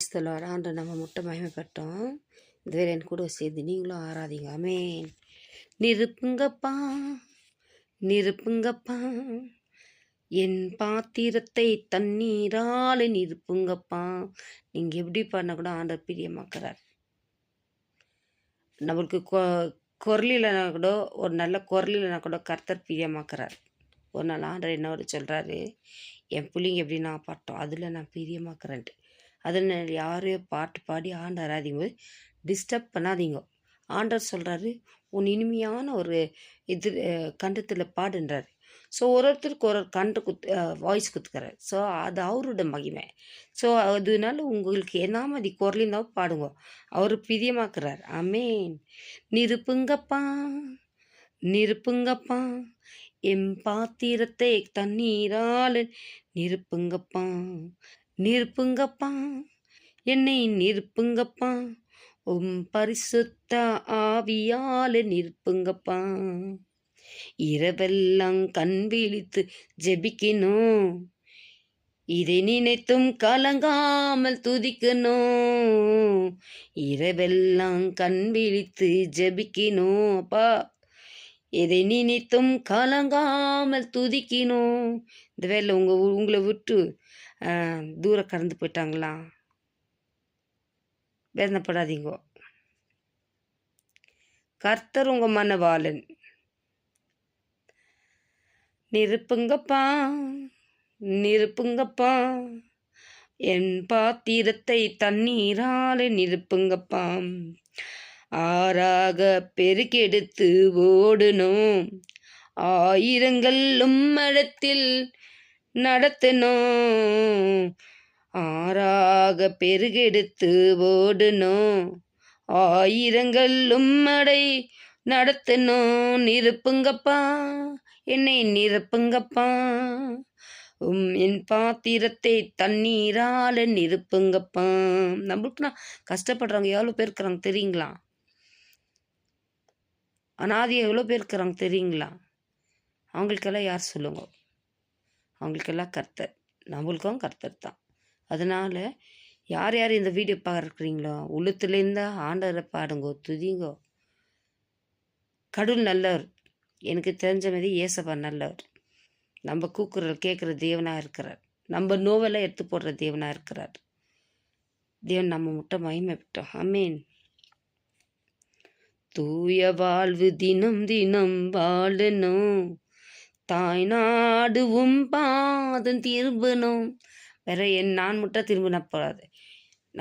பிரைஸ்தலார் ஆண்டு நம்ம முட்டை மகிமைப்பட்டோம். இந்த வேலை என் கூட சேர்ந்து நீங்களும் ஆராதிங்க. ஆமேன். நிருப்புங்கப்பா நிருப்புங்கப்பா என் பாத்திரத்தை தண்ணீரால் நிருப்புங்கப்பா. நீங்கள் எப்படி பண்ண கூட ஆண்டவர் பிரியமாக்குறார். நம்மளுக்கு குரலில்னா கூட ஒரு நல்ல குரலில்னா கூட கர்த்தர் பிரியமாக்குறார். ஒரு நாள் ஆண்டவர் என்னோட சொல்கிறாரு, என் பிள்ளைங்க எப்படி நான் பாட்டோம் அதில் நான் பிரியமாக்குறேன்ட்டு. அதில் யாரையும் பாட்டு பாடி ஆண்டவர் ஆராதிக்கும்போது டிஸ்டர்ப் பண்ணாதீங்க. ஆண்டவர் சொல்கிறாரு, உன் இனிமையான ஒரு இது கண்டத்தில் பாடுன்றார். ஸோ ஒருத்தருக்கு ஒரு கண்டு வாய்ஸ் கொடுத்துக்கிறார். ஸோ அது அவரோட மகிமை. ஸோ அதனால உங்களுக்கு என்னாமதி குரலிருந்தாலும் பாடுங்க, அவர் பிரியமாக்குறார். ஆமேன். நிருப்புங்கப்பா நிருப்புங்கப்பா என் பாத்திரத்தை தண்ணீரால் நிருப்புங்கப்பா நிருப்புங்கப்பா என்னை நிருப்புங்கப்பா பரிசுத்த ஆவியால் நிருப்புங்கப்பா. இரவெல்லாம் கண் விழித்து ஜெபிக்கணும், இதை நினைத்தும் கலங்காமல் துதிக்கணும். இரவெல்லாம் கண் விழித்து ஜெபிக்கணும் அப்பா, இதை நினைத்தும் கலங்காமல் துதிக்கணும். இந்த வேலை உங்களை விட்டு தூரம் கடந்து போயிட்டாங்களா, வேதனைப்படாதீங்க. கர்த்தர் உங்கள் மனவாளன். நிருப்புங்கப்பா நிருப்புங்கப்பா என் பாத்திரத்தை தண்ணீரால் நிருப்புங்கப்பா. ஆறாக பெருக்கெடுத்து ஓடணும், ஆயிரங்கள் உம்மடத்தில் நடத்தணும். ஆறாக பெருகெடுத்து ஓடணும், ஆயிரங்கள் உம்மடை நடத்தணும். நிருப்புங்கப்பா என்னை நிரப்புங்கப்பா, என் பாத்திரத்தை தண்ணீரால் நிருப்புங்கப்பா. நம்மளுக்குன்னா கஷ்டப்படுறவங்க எவ்வளோ பேர் இருக்கிறாங்க தெரியுங்களா? அனாதி எவ்வளோ பேர் இருக்கிறாங்க தெரியுங்களா? அவங்களுக்கெல்லாம் யார் சொல்லுங்க? அவங்களுக்கெல்லாம் கர்த்தர். நம்மளுக்கும் கர்த்தர் தான். அதனால் யார் யார் இந்த வீடியோ பார்க்குறீங்களோ உள்ளத்துலேருந்து ஆண்டவரை பாடுங்கோ, துதிங்கோ. கடவுள் நல்லவர். எனக்கு தெரிஞ்ச மாதிரி ஏசப்பா நல்லவர். நம்ம கூக்குரல் கேட்குற தேவனாக இருக்கிறார். நம்ம நோவெல்லாம் எடுத்து போடுற தேவனாக இருக்கிறார். தேவன் நம்ம முட்டை மகிமைப்பட்டோம். ஆமேன். தூய வாழ்வு தினம் தினம் வாழணும், தாய் நாடுவும் பாதம் திரும்பணும். வேற நான் முட்டை திரும்பினா போகாது.